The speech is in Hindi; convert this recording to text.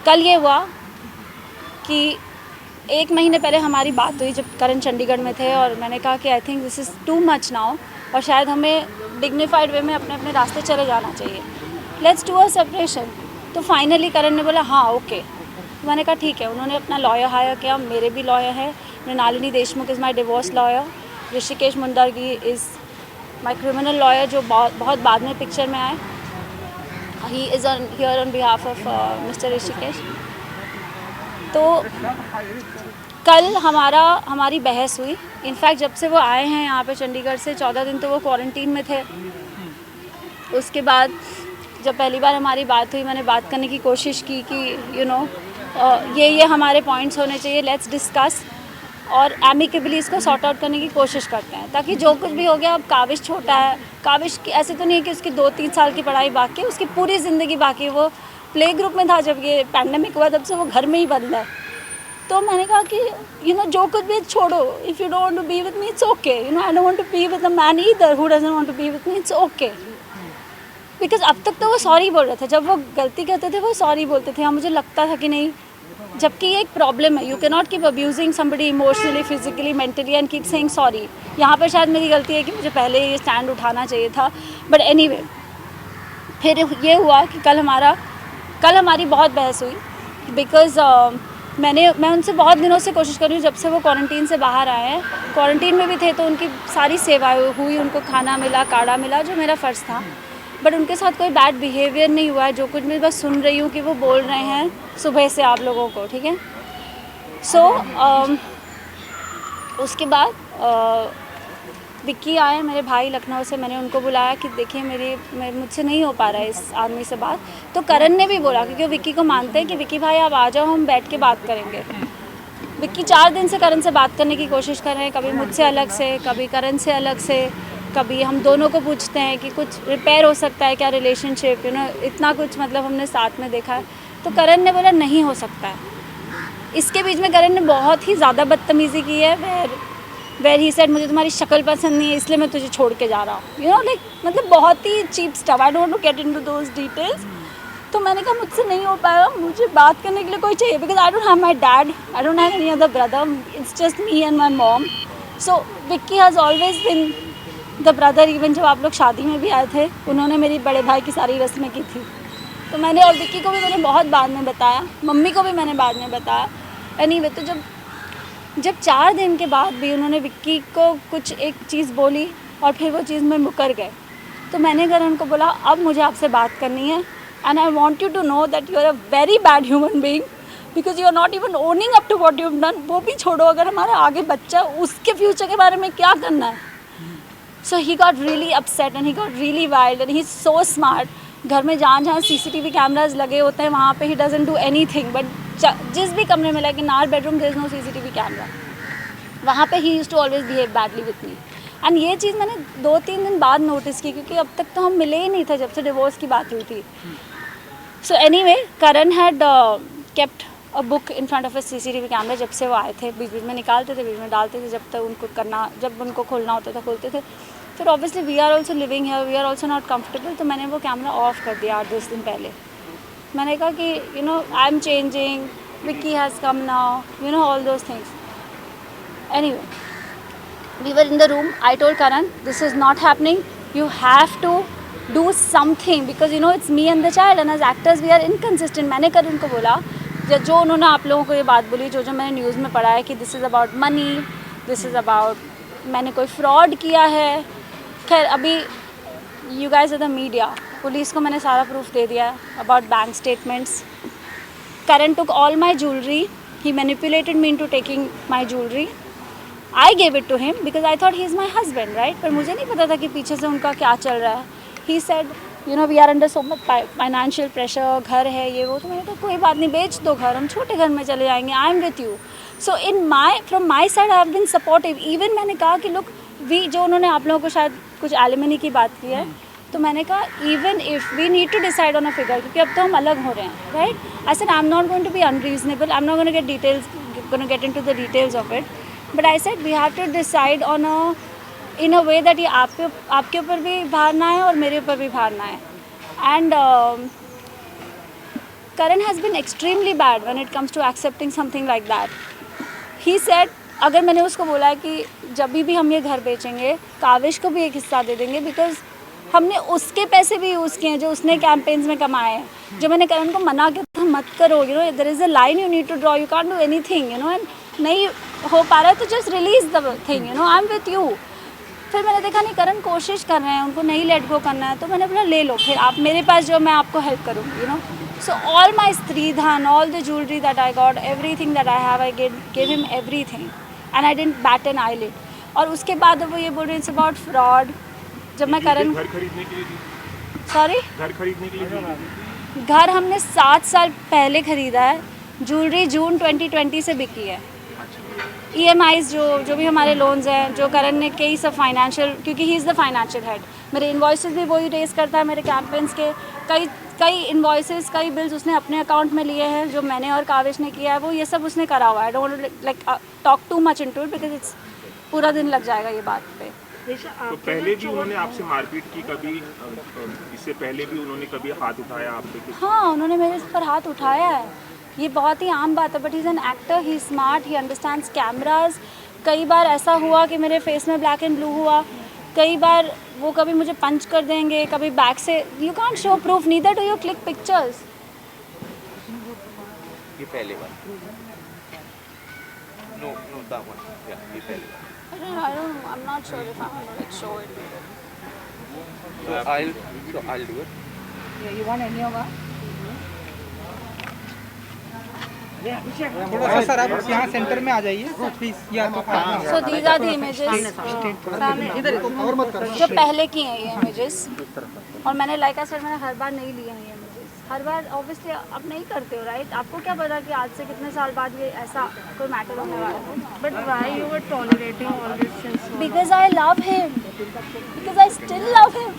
कल ये हुआ कि 1 महीने पहले हमारी बात हुई जब करण चंडीगढ़ में थे, और मैंने कहा कि I think this is too much now, और शायद हमें डिग्निफाइड वे में अपने अपने रास्ते चले जाना चाहिए, लेट्स डू अ सेपरेशन। तो फाइनली करण ने बोला हाँ ओके। तो मैंने कहा ठीक है। उन्होंने अपना लॉयर हायर किया, मेरे भी लॉयर हैं। Mrinalini Deshmukh is my divorce lawyer, Rishikesh Mundargi is my criminal lawyer, जो बहुत बाद में पिक्चर में आए। He is on here on behalf of mister Rishikesh. तो कल हमारी बहस हुई। इनफैक्ट जब से वो आए हैं यहाँ पे चंडीगढ़ से 14 दिन तो वो क्वारंटीन में थे। उसके बाद जब पहली बार हमारी बात हुई, मैंने बात करने की कोशिश की कि ये हमारे पॉइंट्स होने चाहिए, लेट्स डिस्कस, और एमिकेबली इसको सॉर्ट आउट करने की कोशिश करते हैं, ताकि जो कुछ भी हो गया। अब काविश छोटा है, काविश की ऐसे तो नहीं है कि उसकी 2-3 साल की पढ़ाई बाकी है, उसकी पूरी ज़िंदगी बाकी है। वो प्ले ग्रुप में था जब ये पैंडेमिक हुआ, तब से वो घर में ही बंद है। तो मैंने कहा कि जो कुछ भी छोड़ो, if you don't want to be with me it's okay, I don't want to be with a man either who doesn't want to be with me, it's okay. Because अब तक तो वो सॉरी बोल रहे थे, जब वो गलती करते थे वो सॉरी बोलते थे। हाँ, मुझे लगता था कि नहीं, जबकि ये एक प्रॉब्लम है, you can not keep abusing somebody emotionally, physically, mentally and keep saying sorry. यहाँ पर शायद मेरी गलती है कि मुझे पहले ये स्टैंड उठाना चाहिए था, बट एनीवे। फिर ये हुआ कि कल हमारी बहुत बहस हुई, बिकॉज़ मैं उनसे बहुत दिनों से कोशिश कर रही हूँ, जब से वो क्वारंटीन से बाहर आए हैं। क्वारंटीन में भी थे तो उनकी सारी सेवाएं हुई, उनको खाना मिला, काढ़ा मिला, जो मेरा फ़र्ज़ था। बट उनके साथ कोई बैड बिहेवियर नहीं हुआ है। जो कुछ मैं बस सुन रही हूँ कि वो बोल रहे हैं सुबह से आप लोगों को, ठीक है। सो उसके बाद विक्की आए, मेरे भाई लखनऊ से। मैंने उनको बुलाया कि देखिए मुझसे नहीं हो पा रहा है इस आदमी से बात। तो करण ने भी बोला, क्योंकि विक्की को मानते हैं कि विक्की भाई आप आ जाओ, हम बैठ के बात करेंगे। विक्की 4 दिन से करण से बात करने की कोशिश कर रहे हैं, कभी मुझसे अलग से, कभी करण से अलग से, कभी हम दोनों को पूछते हैं कि कुछ रिपेयर हो सकता है क्या रिलेशनशिप, इतना कुछ मतलब हमने साथ में देखा है। तो करण ने बोला नहीं हो सकता है। इसके बीच में करण ने बहुत ही ज़्यादा बदतमीज़ी की है, वेर ही सेड मुझे तुम्हारी शक्ल पसंद नहीं है इसलिए मैं तुझे छोड़ के जा रहा हूँ, लाइक मतलब बहुत ही cheap stuff. I don't want to get into those details. तो मैंने कहा मुझसे नहीं हो पाएगा, मुझे बात करने के लिए कोई चाहिए, because I don't have my dad, I don't have any other brother, it's just me and my mom. So Vicky has always been the brother. Even जब आप लोग शादी में भी आए थे, उन्होंने मेरी बड़े भाई की सारी रस्में की थी। तो मैंने, और विक्की को भी मैंने बहुत बाद में बताया, मम्मी को भी मैंने बाद में बताया। एनीवे, तो जब 4 दिन के बाद भी उन्होंने विक्की को कुछ एक चीज़ बोली और फिर वो चीज़ में मुकर गए, तो मैंने करण को बोला अब मुझे आपसे बात करनी है, and I want you to know that you are a very bad human being, because you are not even owning up to what you have done. वो भी छोड़ो, अगर हमारा आगे बच्चा, उसके फ्यूचर के बारे में क्या करना है। So he got really upset and he got really wild and he is so smart. घर में जहाँ CCTV कैमराज लगे होते हैं वहाँ पे ही डजंट डू एनीथिंग, बट जिस भी कमरे में, like in our bedroom there is no CCTV camera, वहाँ पे ही used to always behave badly with me. And ये चीज़ मैंने 2-3 दिन बाद नोटिस की, क्योंकि अब तक तो हम मिले ही नहीं थे जब से डिवोर्स की बात हुई थी। So anyway, Karan had kept a book in front of a CCTV camera. जब से वो आए थे, बीच बीच में निकालते थे, बीच में डालते थे, जब तक उनको करना, जब उनको खोलना होता था खोलते थे। फिर obviously we are also living here, we are also not comfortable, तो मैंने वो कैमरा ऑफ कर दिया 8-10 दिन पहले। मैंने कहा कि I am changing, Vicky has come now, all those things. Anyway, we were in the room. I told Karan, this is not happening. You have to do something because it's me and the child, and as actors we are inconsistent. मैंने करण को बोला, जो उन्होंने आप लोगों को ये बात बोली, जो मैंने न्यूज़ में पढ़ा है कि this is about money, this is about मैंने कोई फ्रॉड किया है। खैर, अभी you guys are the media, police को मैंने सारा प्रूफ दे दिया about bank statements. Karan took all my jewelry. He manipulated me into taking my jewelry. I gave it to him because I thought he is my husband, right? पर मुझे नहीं पता था कि पीछे से उनका क्या चल रहा है। He said, we are under so much financial pressure, घर है ये वो। तो मैंने कहा कोई बात नहीं, बेच दो घर, हम छोटे घर में चले जाएंगे, I am with you. So from my side I have been supportive. Even मैंने कहा कि look, जो उन्होंने आप लोगों को शायद कुछ एलिमनी की बात की है, तो मैंने कहा even if we need to decide on a figure, क्योंकि अब तो हम अलग हो रहे हैं, right. I said I am not going to be unreasonable, I am not going to get into the details of it, but I said we have to decide in a way that ये आपके ऊपर भी भार ना है और मेरे ऊपर भी भार ना है। And Karan has been extremely bad when it comes to accepting something like that. He said, अगर मैंने उसको बोला है कि जब भी हम ये घर बेचेंगे काविश को भी एक हिस्सा दे देंगे, बिकॉज हमने उसके पैसे भी यूज़ किए हैं जो उसने कैंपेन्स में कमाए हैं. जो मैंने करण को मना किया था मत करो, you know there is a line you need to draw, you can't do anything, you know, and नहीं हो पा रहा है तो just release the thing, you know, I am with you. फिर मैंने देखा नहीं करण कोशिश कर रहे हैं, उनको नहीं लेट गो करना है, तो मैंने बोला ले लो, फिर आप मेरे पास जो मैं आपको हेल्प करूँगी, you know. So all my stridhan, all the jewellery that I got, everything that I have, I gave him everything and I didn't bat an eyelid. और उसके बाद वो ये बोल रहे इट्स अबाउट फ्रॉड. जब मैं करण घर खरीदने के लिए सॉरी घर खरीदने के लिए घर हमने 7 साल पहले ख़रीदा है. ज्वेलरी जून 2020 से बिकी है. EMIs जो भी हमारे लोन्स हैं, जो करण ने कई सब फाइनेंशियल, क्योंकि he is the financial head, मेरे इन्वॉइसेस भी वही रेस करता है, मेरे कैंपेन्स के कई इन्वॉइसेस, कई बिल्स उसने अपने अकाउंट में लिए हैं जो मैंने और काविश ने किया है, वो ये सब उसने करा हुआ है. I don't like talk too much into it because it's पूरा दिन लग जाएगा ये बात पे. तो पहले भी उन्होंने आपसे मारपीट की कभी, इससे पहले भी उन्होंने कभी हाथ उठाया आप पे? हाँ, उन्होंने मेरे पर हाथ उठाया है, ये बहुत ही आम बात है. But he is an actor, he smart, he understands cameras. कई बार ऐसा हुआ कि मेरे फेस में ब्लैक एंड ब्लू हुआ, कई बार वो कभी मुझे पंच कर देंगे, कभी बैक से. You can't show proof neither do you click pictures. ये पहले बार नो दैट वन, या ये पहले बार. I don't know, I'm not sure if I'm gonna like show it. I'll do it. Yeah, you want any of that? थोड़ा सा सर आप यहाँ सेंटर में आ जाइए प्लीज. या तो So these are the images जो पहले की हैं ये images. और मैंने लाइक आई सेड मैंने हर बार नहीं लिए हैं ये images. हर बार ऑब्वियसली आप नहीं करते हो, राइट? आपको क्या पता कि आज से कितने साल बाद ये ऐसा कोई मैटर होने वाला है. But why you were tolerating all this since so long? Because I love him. Because I still love him.